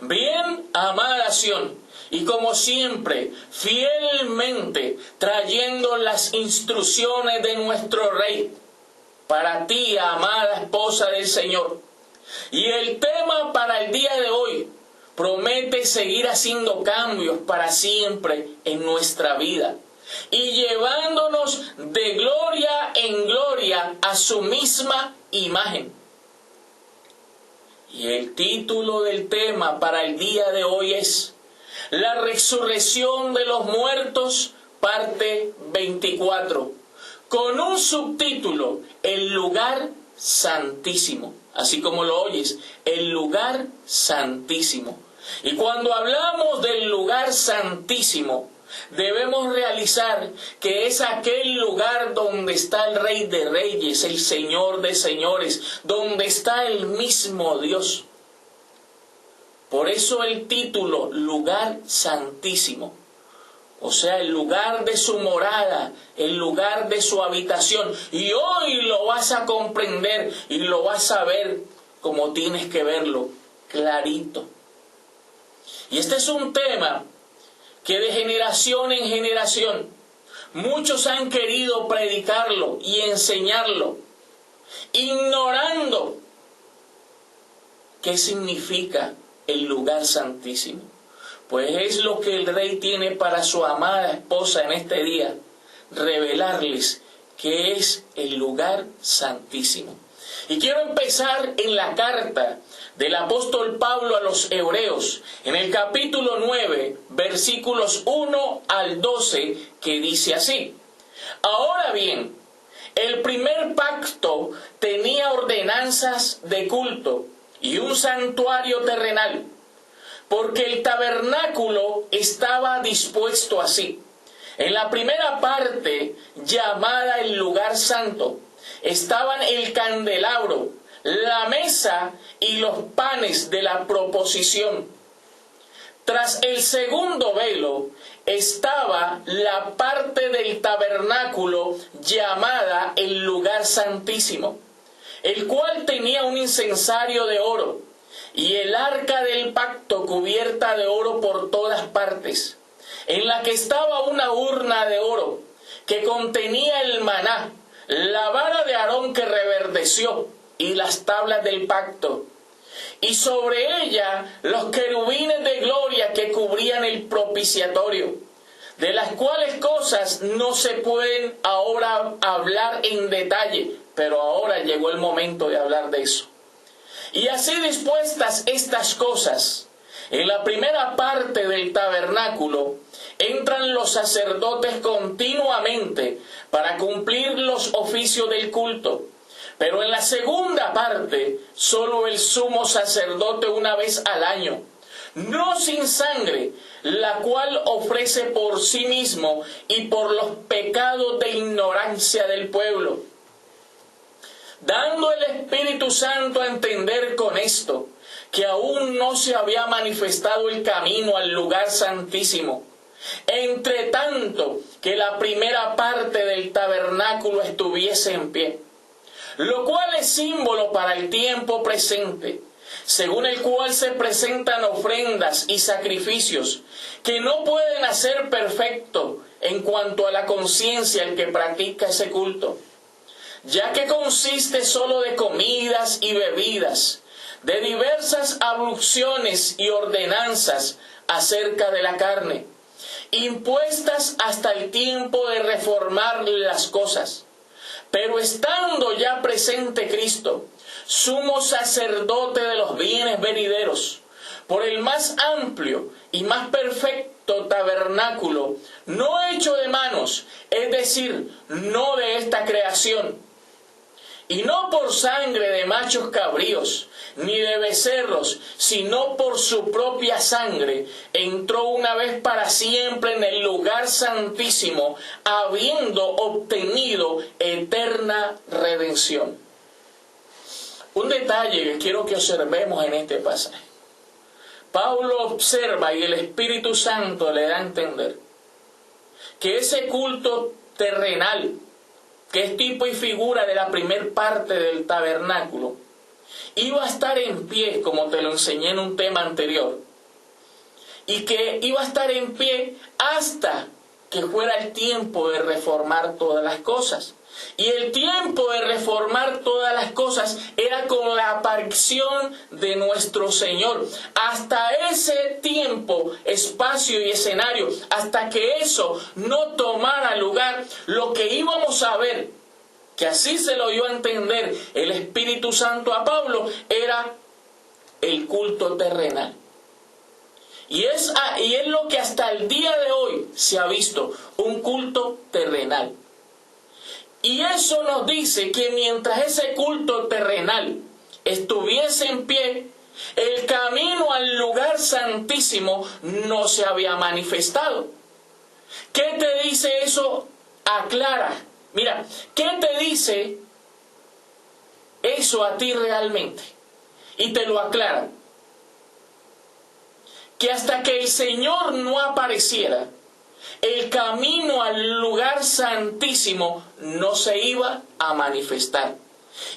Bien, amada Sión, y como siempre, fielmente trayendo las instrucciones de nuestro Rey para ti, amada esposa del Señor. Y el tema para el día de hoy promete seguir haciendo cambios para siempre en nuestra vida y llevándonos de gloria en gloria a su misma imagen. Y el título del tema para el día de hoy es La resurrección de los muertos, parte 24, con un subtítulo, El lugar santísimo. Así como lo oyes, el lugar santísimo. Y cuando hablamos del lugar santísimo, debemos realizar que es aquel lugar donde está el Rey de Reyes, el Señor de Señores, donde está el mismo Dios. Por eso el título, lugar santísimo. O sea, el lugar de su morada, el lugar de su habitación. Y hoy lo vas a comprender y lo vas a ver como tienes que verlo, clarito. Y este es un tema que de generación en generación muchos han querido predicarlo y enseñarlo, ignorando qué significa el lugar santísimo. Pues es lo que el Rey tiene para su amada esposa en este día, revelarles qué es el lugar santísimo. Y quiero empezar en la carta del apóstol Pablo a los Hebreos, en el capítulo 9, versículos 1 al 12, que dice así: Ahora bien, el primer pacto tenía ordenanzas de culto y un santuario terrenal, porque el tabernáculo estaba dispuesto así. En la primera parte, llamada el lugar santo, estaban el candelabro, la mesa y los panes de la proposición. Tras el segundo velo estaba la parte del tabernáculo llamada el lugar santísimo, el cual tenía un incensario de oro y el arca del pacto cubierta de oro por todas partes, en la que estaba una urna de oro que contenía el maná, la vara de Aarón que reverdeció y las tablas del pacto, y sobre ella los querubines de gloria que cubrían el propiciatorio, de las cuales cosas no se pueden ahora hablar en detalle, pero ahora llegó el momento de hablar de eso. Y así dispuestas estas cosas, en la primera parte del tabernáculo entran los sacerdotes continuamente para cumplir los oficios del culto. Pero en la segunda parte, solo el sumo sacerdote una vez al año, no sin sangre, la cual ofrece por sí mismo y por los pecados de ignorancia del pueblo. Dando el Espíritu Santo a entender con esto, que aún no se había manifestado el camino al lugar santísimo, entre tanto que la primera parte del tabernáculo estuviese en pie, lo cual es símbolo para el tiempo presente, según el cual se presentan ofrendas y sacrificios que no pueden hacer perfecto en cuanto a la conciencia el que practica ese culto, ya que consiste solo de comidas y bebidas, de diversas abluciones y ordenanzas acerca de la carne, impuestas hasta el tiempo de reformar las cosas. Pero estando ya presente Cristo, sumo sacerdote de los bienes venideros, por el más amplio y más perfecto tabernáculo, no hecho de manos, es decir, no de esta creación, y no por sangre de machos cabríos, ni de becerros, sino por su propia sangre, entró una vez para siempre en el lugar santísimo, habiendo obtenido eterna redención. Un detalle que quiero que observemos en este pasaje. Pablo observa y el Espíritu Santo le da a entender que ese culto terrenal, que es tipo y figura de la primer parte del tabernáculo, iba a estar en pie, como te lo enseñé en un tema anterior, y que iba a estar en pie hasta que fuera el tiempo de reformar todas las cosas. Y el tiempo de reformar todas las cosas era con la aparición de nuestro Señor. Hasta ese tiempo, espacio y escenario, hasta que eso no tomara lugar, lo que íbamos a ver, que así se lo dio a entender el Espíritu Santo a Pablo, era el culto terrenal. Y es lo que hasta el día de hoy se ha visto, un culto terrenal. Y eso nos dice que mientras ese culto terrenal estuviese en pie, el camino al lugar santísimo no se había manifestado. ¿Qué te dice eso? Aclara. Mira, ¿qué te dice eso a ti realmente? Y te lo aclara. Que hasta que el Señor no apareciera, el camino al lugar santísimo no se iba a manifestar.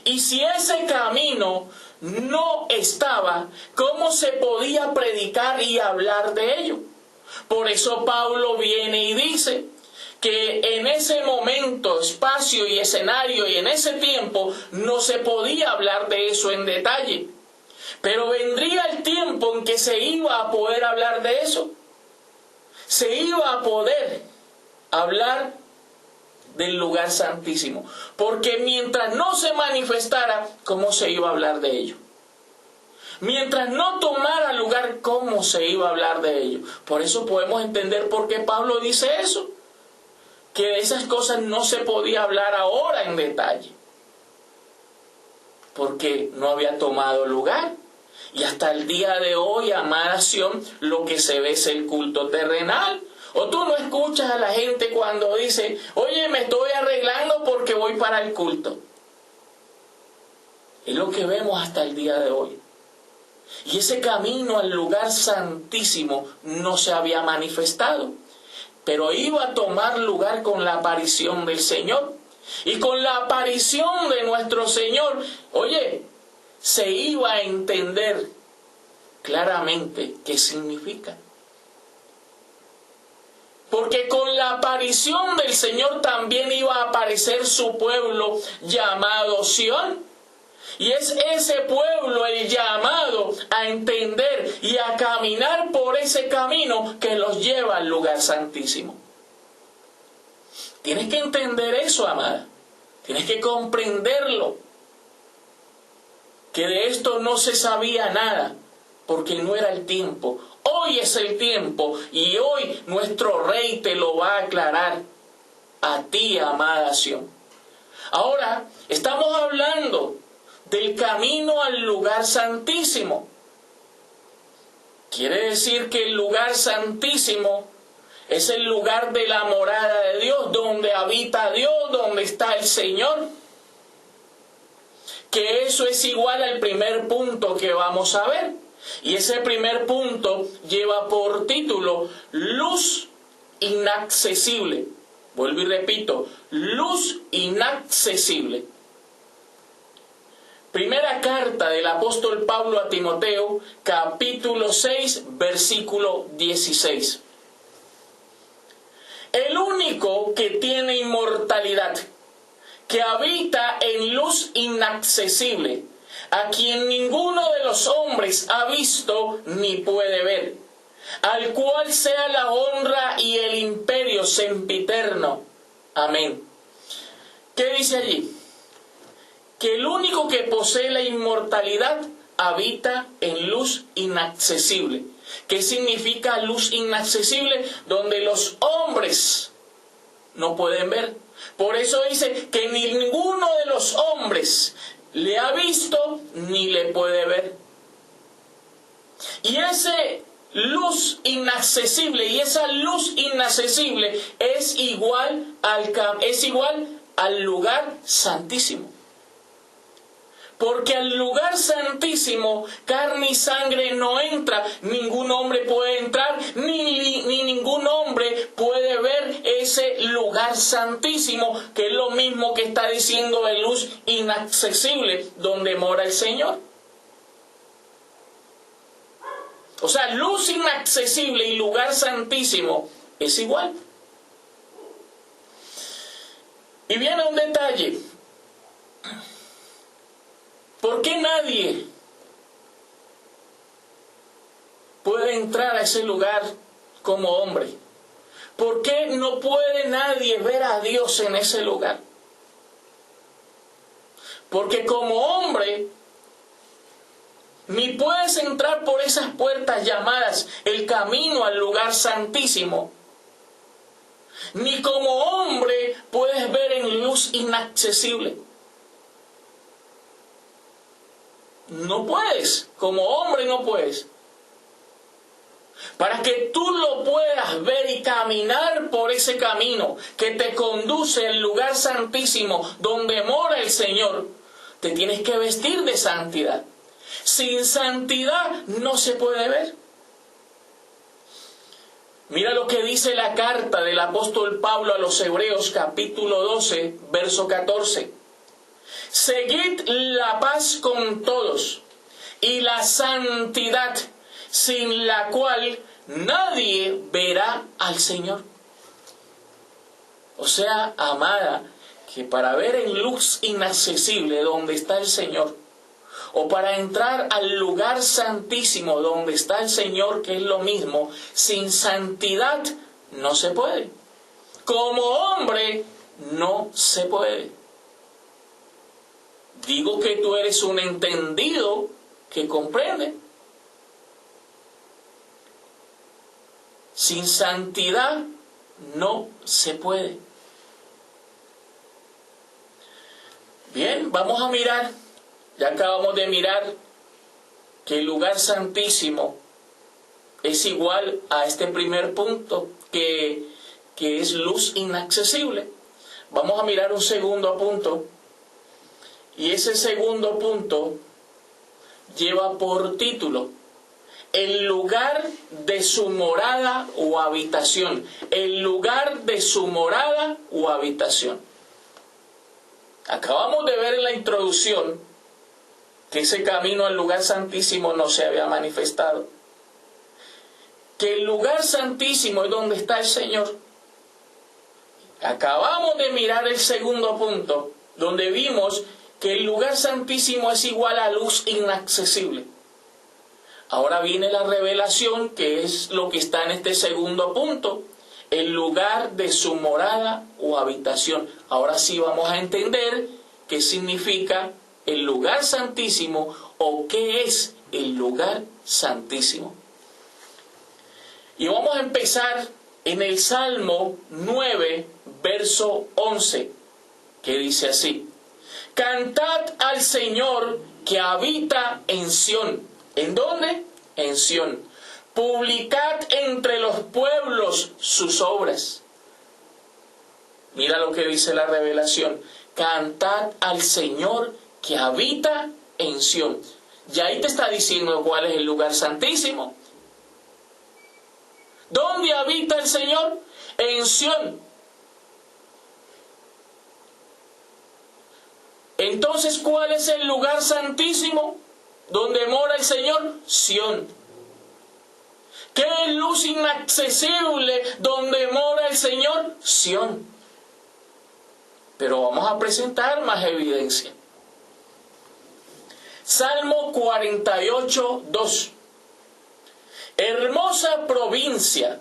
Y si ese camino no estaba, ¿cómo se podía predicar y hablar de ello? Por eso Pablo viene y dice que en ese momento, espacio y escenario y en ese tiempo no se podía hablar de eso en detalle. Pero vendría el tiempo en que se iba a poder hablar de eso. Se iba a poder hablar del lugar santísimo. Porque mientras no se manifestara, ¿cómo se iba a hablar de ello? Mientras no tomara lugar, ¿cómo se iba a hablar de ello? Por eso podemos entender por qué Pablo dice eso. Que de esas cosas no se podía hablar ahora en detalle. Porque no había tomado lugar. Y hasta el día de hoy, amada nación, lo que se ve es el culto terrenal. O tú no escuchas a la gente cuando dice, oye, me estoy arreglando porque voy para el culto. Es lo que vemos hasta el día de hoy. Y ese camino al lugar santísimo no se había manifestado. Pero iba a tomar lugar con la aparición del Señor. Y con la aparición de nuestro Señor, oye, se iba a entender claramente qué significa. Porque con la aparición del Señor también iba a aparecer su pueblo llamado Sión. Y es ese pueblo el llamado a entender y a caminar por ese camino que los lleva al lugar santísimo. Tienes que entender eso, amada. Tienes que comprenderlo. Que de esto no se sabía nada, porque no era el tiempo. Hoy es el tiempo y hoy nuestro Rey te lo va a aclarar a ti, amada Sión. Ahora, estamos hablando del camino al lugar santísimo. Quiere decir que el lugar santísimo es el lugar de la morada de Dios, donde habita Dios, donde está el Señor. Que eso es igual al primer punto que vamos a ver. Y ese primer punto lleva por título luz inaccesible. Vuelvo y repito, luz inaccesible. Primera carta del apóstol Pablo a Timoteo, capítulo 6, versículo 16. El único que tiene inmortalidad, que habita en luz inaccesible, a quien ninguno de los hombres ha visto ni puede ver, al cual sea la honra y el imperio sempiterno. Amén. ¿Qué dice allí? Que el único que posee la inmortalidad habita en luz inaccesible. ¿Qué significa luz inaccesible? Donde los hombres no pueden ver. Por eso dice que ni ninguno de los hombres le ha visto ni le puede ver. Y ese luz inaccesible, y esa luz inaccesible es igual al lugar santísimo. Porque al lugar santísimo, carne y sangre no entra, ningún hombre puede entrar, ni ningún hombre puede ver ese lugar santísimo, que es lo mismo que está diciendo de luz inaccesible, donde mora el Señor. O sea, luz inaccesible y lugar santísimo es igual. Y viene un detalle. ¿Por qué nadie puede entrar a ese lugar como hombre? ¿Por qué no puede nadie ver a Dios en ese lugar? Porque como hombre, ni puedes entrar por esas puertas llamadas el camino al lugar santísimo, ni como hombre puedes ver en luz inaccesible. No puedes, como hombre no puedes. Para que tú lo puedas ver y caminar por ese camino que te conduce al lugar santísimo donde mora el Señor, te tienes que vestir de santidad. Sin santidad no se puede ver. Mira lo que dice la carta del apóstol Pablo a los Hebreos, capítulo 12, verso 14. Seguid la paz con todos y la santidad, sin la cual nadie verá al Señor. O sea, amada, que para ver en luz inaccesible donde está el Señor, o para entrar al lugar santísimo donde está el Señor, que es lo mismo, sin santidad no se puede. Como hombre no se puede. Digo que tú eres un entendido que comprende. Sin santidad no se puede. Bien, vamos a mirar. Ya acabamos de mirar que el lugar santísimo es igual a este primer punto, que es luz inaccesible. Vamos a mirar un segundo punto. Y ese segundo punto lleva por título el lugar de su morada o habitación. El lugar de su morada o habitación. Acabamos de ver en la introducción que ese camino al lugar santísimo no se había manifestado. Que el lugar santísimo es donde está el Señor. Acabamos de mirar el segundo punto, donde vimos que el lugar santísimo es igual a luz inaccesible. Ahora viene la revelación, que es lo que está en este segundo punto, el lugar de su morada o habitación. Ahora sí vamos a entender qué significa el lugar santísimo o qué es el lugar santísimo. Y vamos a empezar en el Salmo 9, verso 11, que dice así: Cantad al Señor que habita en Sión. ¿En dónde? En Sión. Publicad entre los pueblos sus obras. Mira lo que dice la revelación. Cantad al Señor que habita en Sión. Y ahí te está diciendo cuál es el lugar santísimo. ¿Dónde habita el Señor? En Sión. Entonces, ¿cuál es el lugar santísimo donde mora el Señor? Sión. ¿Qué es luz inaccesible donde mora el Señor? Sión. Pero vamos a presentar más evidencia. Salmo 48, 2. Hermosa provincia,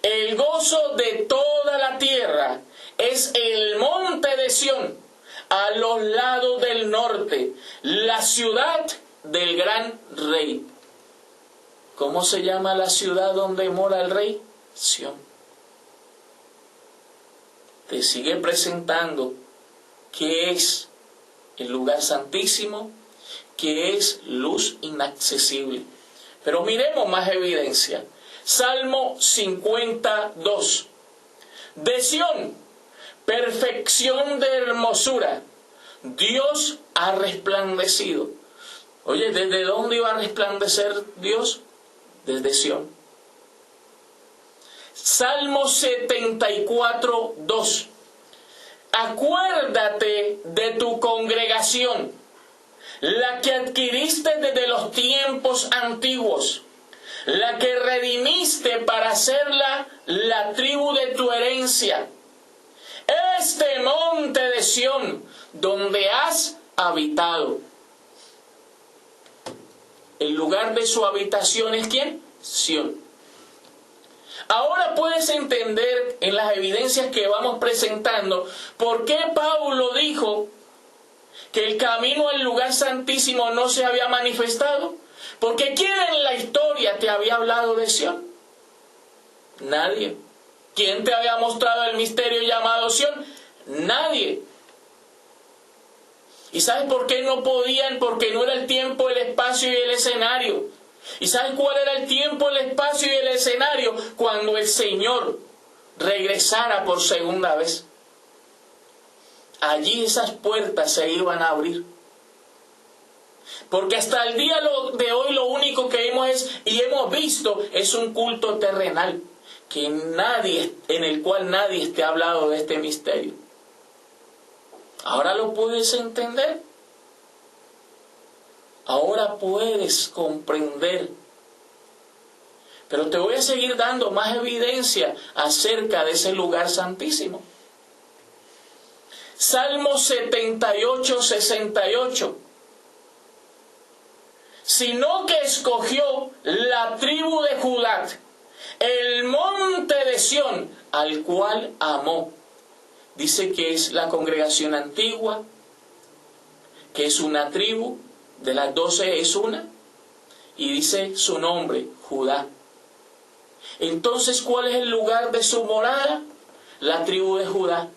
el gozo de toda la tierra, es el monte de Sión, a los lados del norte, la ciudad del gran rey. ¿Cómo se llama la ciudad donde mora el rey? Sión. Te sigue presentando qué es el lugar santísimo, qué es luz inaccesible. Pero miremos más evidencia. Salmo 52. De Sión, perfección de hermosura, Dios ha resplandecido. Oye, ¿desde dónde iba a resplandecer Dios? Desde Sión. Salmo 74, 2. Acuérdate de tu congregación, la que adquiriste desde los tiempos antiguos, la que redimiste para hacerla la tribu de tu herencia. Este monte de Sión, donde has habitado. El lugar de su habitación es ¿quién? Sión. Ahora puedes entender en las evidencias que vamos presentando por qué Pablo dijo que el camino al lugar santísimo no se había manifestado. Porque ¿quién en la historia te había hablado de Sión? Nadie. ¿Quién te había mostrado el misterio llamado Sión? Nadie. ¿Y sabes por qué no podían? Porque no era el tiempo, el espacio y el escenario. ¿Y sabes cuál era el tiempo, el espacio y el escenario? Cuando el Señor regresara por segunda vez. Allí esas puertas se iban a abrir. Porque hasta el día de hoy lo único que hemos visto es un culto terrenal, en el cual nadie te ha hablado de este misterio. ¿Ahora lo puedes entender? Ahora puedes comprender. Pero te voy a seguir dando más evidencia acerca de ese lugar santísimo. Salmo 78, 68. Sino que escogió la tribu de Judá, el monte de Sión, al cual amó. Dice que es la congregación antigua, que es una tribu, de las 12 es una, y dice su nombre, Judá. Entonces, ¿cuál es el lugar de su morada? La tribu de Judá.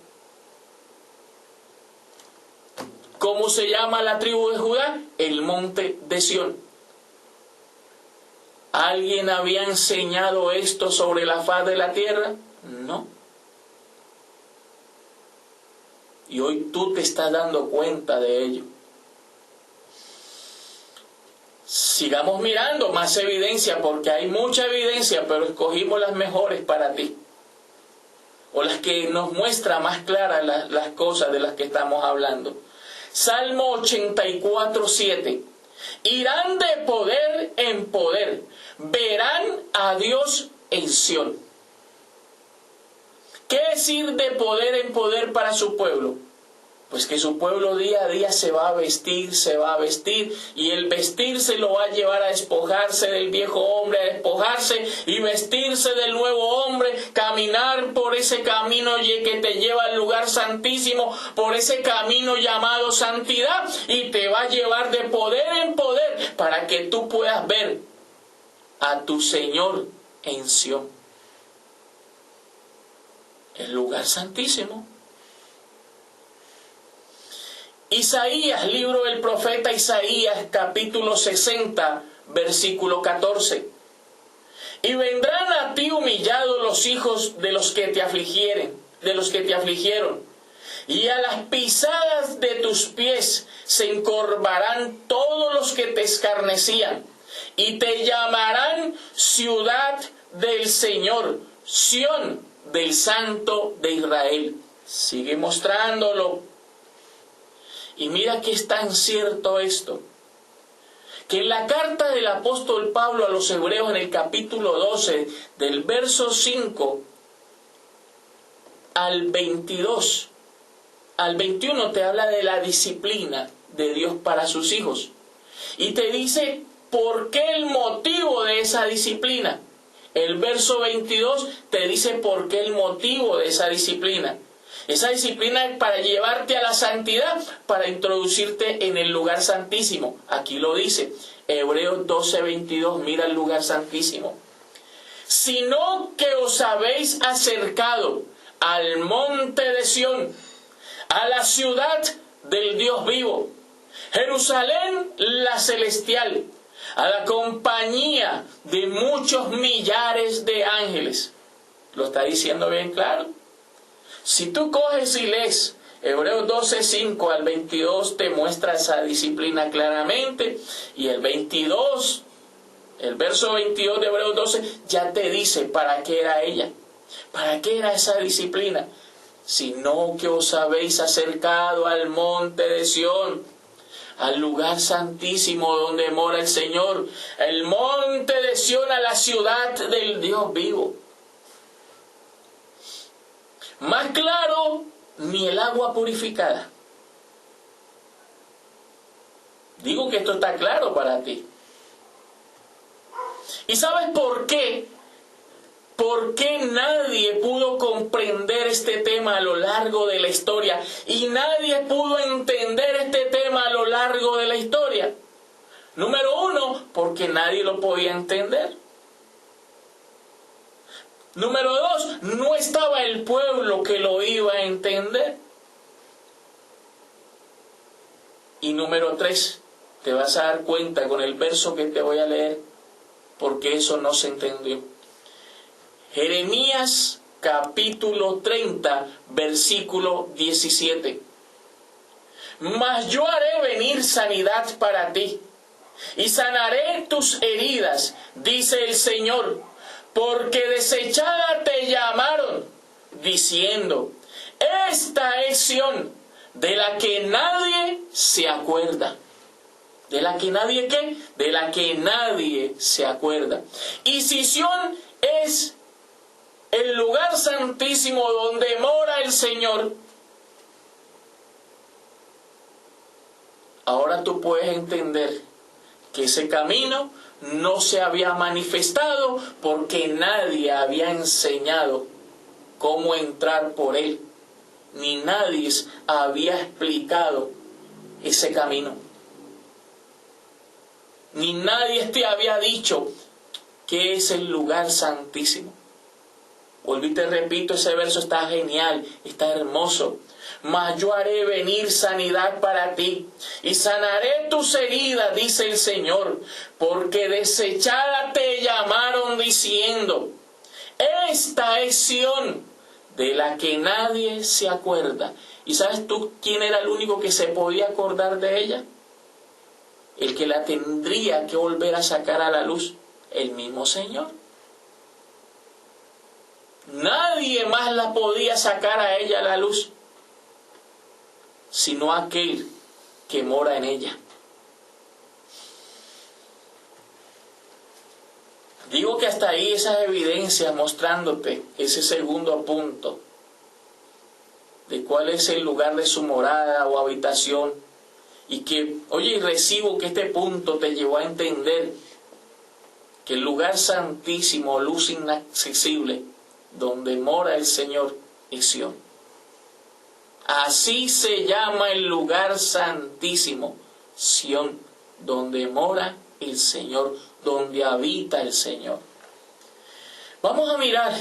¿Cómo se llama la tribu de Judá? El monte de Sión. ¿Alguien había enseñado esto sobre la faz de la tierra? No. Y hoy tú te estás dando cuenta de ello. Sigamos mirando más evidencia, porque hay mucha evidencia, pero escogimos las mejores para ti. O las que nos muestran más claras las cosas de las que estamos hablando. Salmo 84, 7. Irán de poder en poder, verán a Dios en Sión. ¿Qué es ir de poder en poder para su pueblo? Pues que su pueblo día a día se va a vestir, y el vestirse lo va a llevar a despojarse del viejo hombre, a despojarse y vestirse del nuevo hombre, caminar por ese camino que te lleva al lugar santísimo, por ese camino llamado santidad, y te va a llevar de poder en poder para que tú puedas ver a tu Señor en Sión. El lugar santísimo. Isaías, libro del profeta Isaías, capítulo 60, versículo 14. Y vendrán a ti humillados los hijos de los que te afligieron, y a las pisadas de tus pies se encorvarán todos los que te escarnecían, y te llamarán ciudad del Señor, Sión del Santo de Israel. Sigue mostrándolo. Y mira que es tan cierto esto, que en la carta del apóstol Pablo a los Hebreos, en el capítulo 12, del verso 5 al 22, al 21, te habla de la disciplina de Dios para sus hijos. Y te dice por qué el motivo de esa disciplina. El verso 22 te dice por qué el motivo de esa disciplina. Esa disciplina es para llevarte a la santidad, para introducirte en el lugar santísimo. Aquí lo dice, Hebreos 12:22, mira el lugar santísimo. Sino que os habéis acercado al monte de Sión, a la ciudad del Dios vivo, Jerusalén la celestial, a la compañía de muchos millares de ángeles. Lo está diciendo bien claro. Si tú coges y lees Hebreos 12:5 al 22, te muestra esa disciplina claramente. Y el verso 22 de Hebreos 12, ya te dice para qué era ella. ¿Para qué era esa disciplina? Sino que os habéis acercado al monte de Sión, al lugar santísimo donde mora el Señor, el monte de Sión, a la ciudad del Dios vivo. Más claro, ni el agua purificada. Digo que esto está claro para ti. ¿Y sabes por qué? ¿Por qué nadie pudo comprender este tema a lo largo de la historia? Y nadie pudo entender este tema a lo largo de la historia. Número uno, porque nadie lo podía entender. Número dos, no estaba el pueblo que lo iba a entender. Y número tres, te vas a dar cuenta con el verso que te voy a leer, porque eso no se entendió. Jeremías capítulo 30, versículo 17. Mas yo haré venir sanidad para ti, y sanaré tus heridas, dice el Señor, porque desechada te llamaron, diciendo, esta es Sión, de la que nadie se acuerda. ¿De la que nadie qué? De la que nadie se acuerda. Y si Sión es el lugar santísimo donde mora el Señor, ahora tú puedes entender que ese camino no se había manifestado porque nadie había enseñado cómo entrar por él, ni nadie había explicado ese camino, ni nadie te había dicho qué es el lugar santísimo. Vuelvo y te repito, ese verso está genial, está hermoso. Mas yo haré venir sanidad para ti, y sanaré tus heridas, dice el Señor, porque desechada te llamaron diciendo, esta es Sión, de la que nadie se acuerda. ¿Y sabes tú quién era el único que se podía acordar de ella? El que la tendría que volver a sacar a la luz, el mismo Señor. Nadie más la podía sacar a ella a la luz, sino aquel que mora en ella. Digo que hasta ahí esas evidencias mostrándote ese segundo punto de cuál es el lugar de su morada o habitación, y que, oye, recibo que este punto te llevó a entender que el lugar santísimo, luz inaccesible, donde mora el Señor, es Sión. Así se llama el lugar santísimo, Sión, donde mora el Señor, donde habita el Señor. Vamos a mirar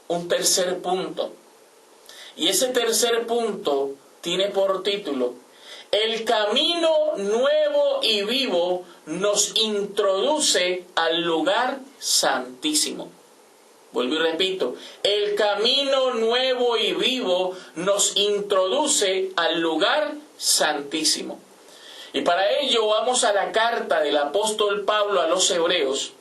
un tercer punto. Y ese tercer punto tiene por título, el camino nuevo y vivo nos introduce al lugar santísimo. Vuelvo y repito, el camino nuevo y vivo nos introduce al lugar santísimo. Y para ello vamos a la carta del apóstol Pablo a los Hebreos,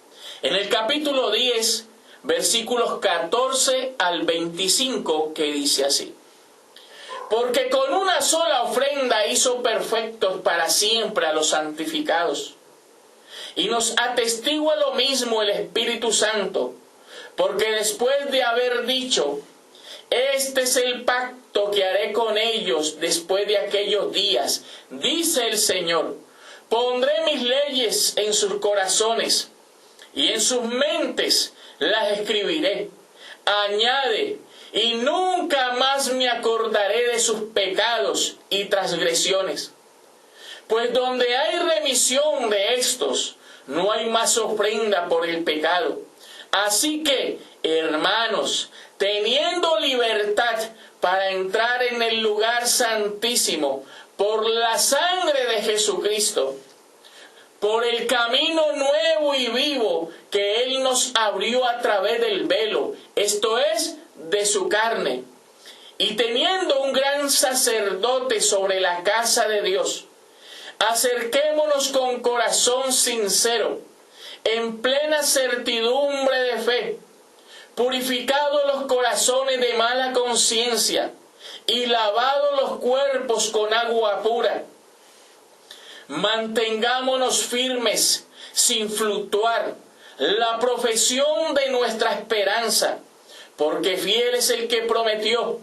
en el capítulo 10, versículos 14 al 25, que dice así. Porque con una sola ofrenda hizo perfectos para siempre a los santificados. Y nos atestigua lo mismo el Espíritu Santo, porque después de haber dicho, este es el pacto que haré con ellos después de aquellos días, dice el Señor, pondré mis leyes en sus corazones y en sus mentes las escribiré. Añade, y nunca más me acordaré de sus pecados y transgresiones. Pues donde hay remisión de estos, no hay más ofrenda por el pecado. Así que, hermanos, teniendo libertad para entrar en el lugar santísimo por la sangre de Jesucristo, por el camino nuevo y vivo que Él nos abrió a través del velo, esto es, de su carne, y teniendo un gran sacerdote sobre la casa de Dios, acerquémonos con corazón sincero, en plena certidumbre de fe, purificados los corazones de mala conciencia y lavados los cuerpos con agua pura. Mantengámonos firmes, sin fluctuar, la profesión de nuestra esperanza, porque fiel es el que prometió.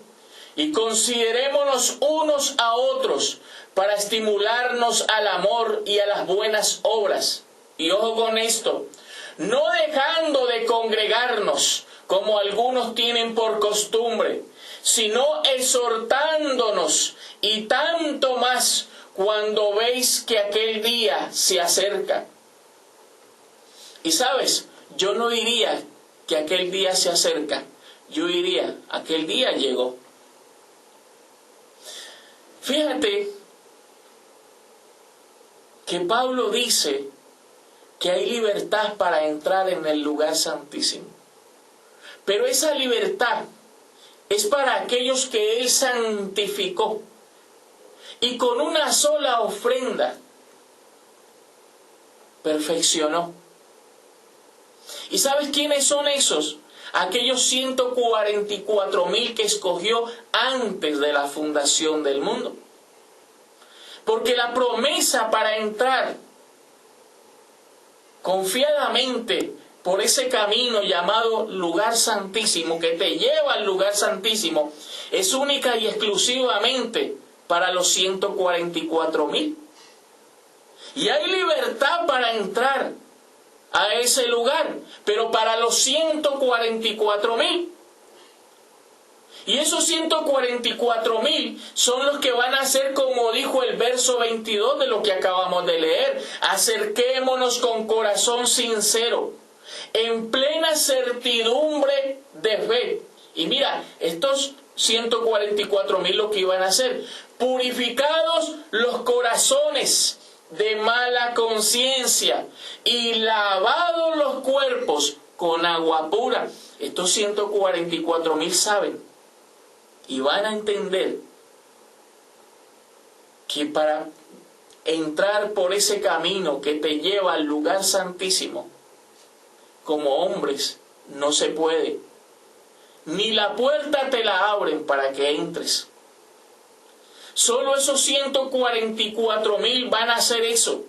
Y considerémonos unos a otros para estimularnos al amor y a las buenas obras. Y ojo con esto, no dejando de congregarnos como algunos tienen por costumbre, sino exhortándonos, y tanto más cuando veis que aquel día se acerca. Y sabes, yo no diría que aquel día se acerca, yo diría, aquel día llegó. Fíjate que Pablo dice que hay libertad para entrar en el lugar santísimo. Pero esa libertad es para aquellos que Él santificó. Y con una sola ofrenda perfeccionó. ¿Y sabes quiénes son esos? Aquellos 144,000 que escogió antes de la fundación del mundo. Porque la promesa para entrar confiadamente por ese camino llamado lugar santísimo, que te lleva al lugar santísimo, es única y exclusivamente para los 144,000. Y hay libertad para entrar a ese lugar, pero para los 144,000. Y esos 144,000 son los que van a ser, como dijo el verso 22 de lo que acabamos de leer: acerquémonos con corazón sincero, en plena certidumbre de fe. Y mira, estos 144,000 lo que iban a hacer: purificados los corazones de mala conciencia y lavados los cuerpos con agua pura. Estos 144,000 saben y van a entender que para entrar por ese camino que te lleva al lugar santísimo, como hombres no se puede. Ni la puerta te la abren para que entres. Solo esos 144,000 van a hacer eso.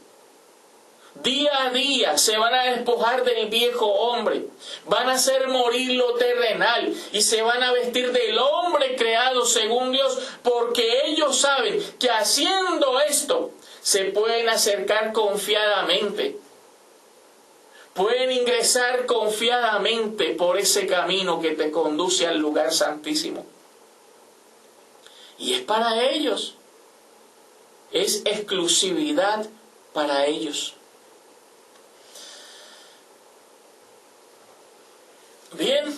Día a día se van a despojar del viejo hombre, van a hacer morir lo terrenal y se van a vestir del hombre creado según Dios, porque ellos saben que haciendo esto se pueden acercar confiadamente, pueden ingresar confiadamente por ese camino que te conduce al lugar santísimo. Y es para ellos, es exclusividad para ellos. Bien,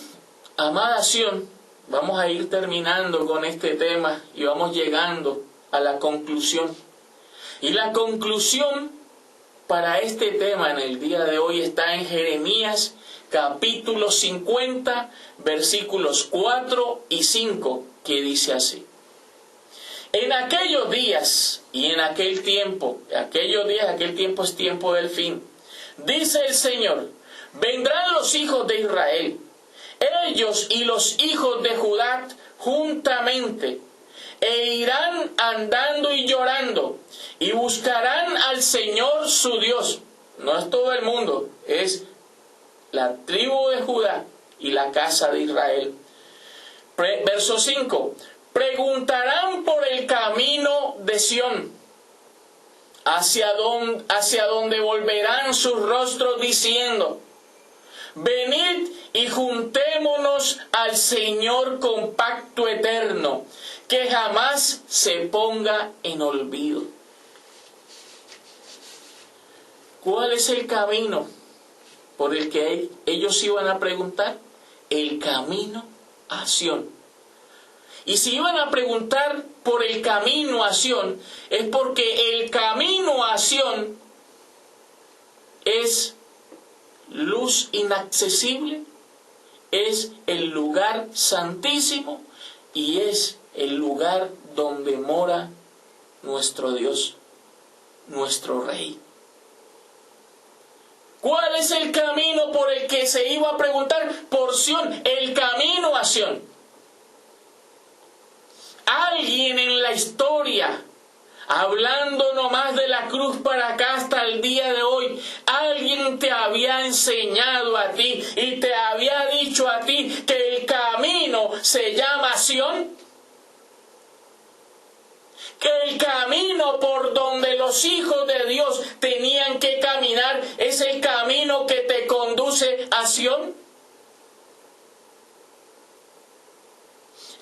amada Sion, vamos a ir terminando con este tema y vamos llegando a la conclusión. Y la conclusión para este tema en el día de hoy está en Jeremías capítulo 50, versículos 4 y 5, que dice así: en aquellos días y en aquel tiempo, aquel tiempo es tiempo del fin, dice el Señor, vendrán los hijos de Israel, ellos y los hijos de Judá juntamente, e irán andando y llorando, y buscarán al Señor su Dios. No es todo el mundo, es la tribu de Judá y la casa de Israel. Verso 5. Preguntarán por el camino de Sión, hacia donde volverán sus rostros, diciendo: venid y juntémonos al Señor con pacto eterno, que jamás se ponga en olvido. ¿Cuál es el camino por el que ellos iban a preguntar? El camino a Sión. Y si iban a preguntar por el camino a Sión, es porque el camino a Sión es luz inaccesible, es el lugar santísimo y es el lugar donde mora nuestro Dios, nuestro Rey. ¿Cuál es el camino por el que se iba a preguntar? Por Sión, el camino a Sión. Alguien en la historia, hablando nomás de la cruz para acá hasta el día de hoy, alguien te había enseñado a ti y te había dicho a ti que el camino se llama Sión? Que el camino por donde los hijos de Dios tenían que caminar es el camino que te conduce a Sión.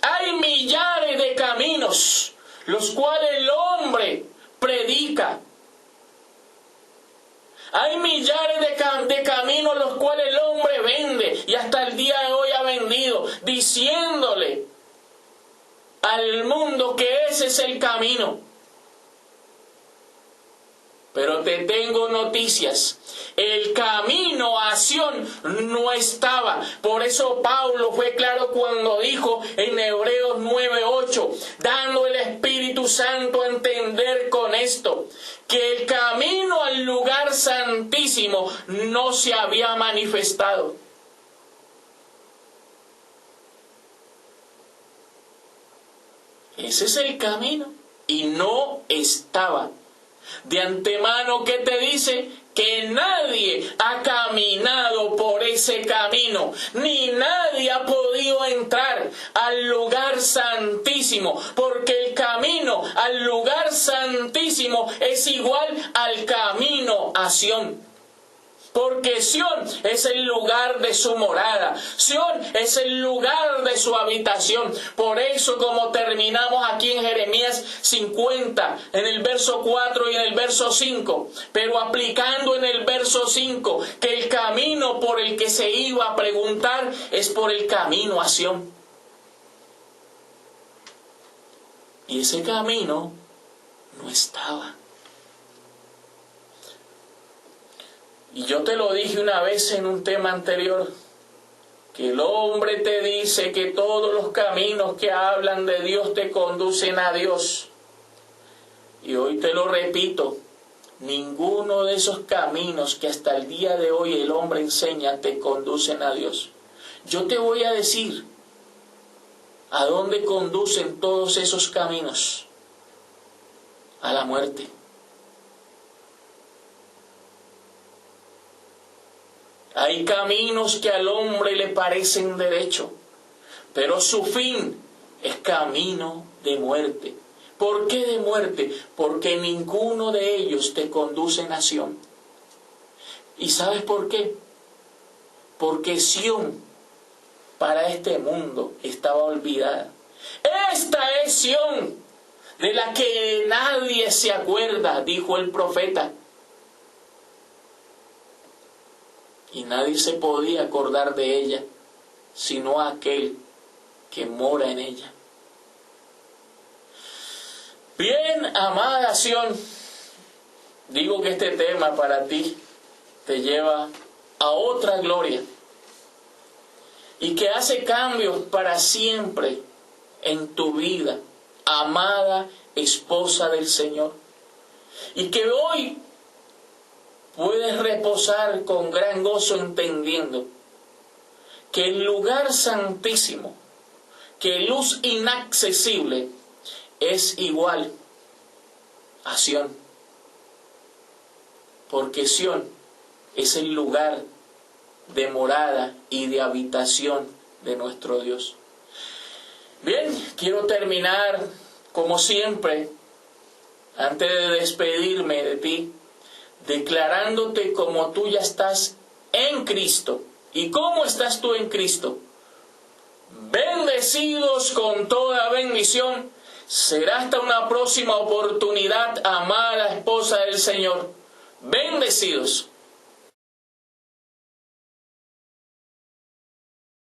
Hay millares de caminos los cuales el hombre predica. Hay millares de caminos los cuales el hombre vende y hasta el día de hoy ha vendido, diciéndole al mundo que ese es el camino. Pero te tengo noticias. El camino a Sión no estaba. Por eso Pablo fue claro cuando dijo en Hebreos 9:8, dando el Espíritu Santo a entender con esto, que el camino al lugar santísimo no se había manifestado. Ese es el camino y no estaba. De antemano, ¿qué te dice? Que nadie ha caminado por ese camino, ni nadie ha podido entrar al lugar santísimo, porque el camino al lugar santísimo es igual al camino a Sión. Porque Sión es el lugar de su morada. Sión es el lugar de su habitación. Por eso, como terminamos aquí en Jeremías 50, en el verso 4 y en el verso 5, pero aplicando en el verso 5, que el camino por el que se iba a preguntar es por el camino a Sión. Y ese camino no estaba. Y yo te lo dije una vez en un tema anterior, que el hombre te dice que todos los caminos que hablan de Dios te conducen a Dios. Y hoy te lo repito, ninguno de esos caminos que hasta el día de hoy el hombre enseña te conducen a Dios. Yo te voy a decir a dónde conducen todos esos caminos: a la muerte. Hay caminos que al hombre le parecen derecho, pero su fin es camino de muerte. ¿Por qué de muerte? Porque ninguno de ellos te conduce a Sión. ¿Y sabes por qué? Porque Sión para este mundo estaba olvidada. Esta es Sión de la que nadie se acuerda, dijo el profeta. Y nadie se podía acordar de ella, sino aquel que mora en ella. Bien, amada Sión, digo que este tema para ti te lleva a otra gloria y que hace cambios para siempre en tu vida, amada esposa del Señor. Y que hoy puedes reposar con gran gozo entendiendo que el lugar santísimo, que luz inaccesible, es igual a Sión. Porque Sión es el lugar de morada y de habitación de nuestro Dios. Bien, quiero terminar como siempre, antes de despedirme de ti, declarándote como tú ya estás en Cristo. ¿Y cómo estás tú en Cristo? Bendecidos con toda bendición. Será hasta una próxima oportunidad, amada esposa del Señor. Bendecidos.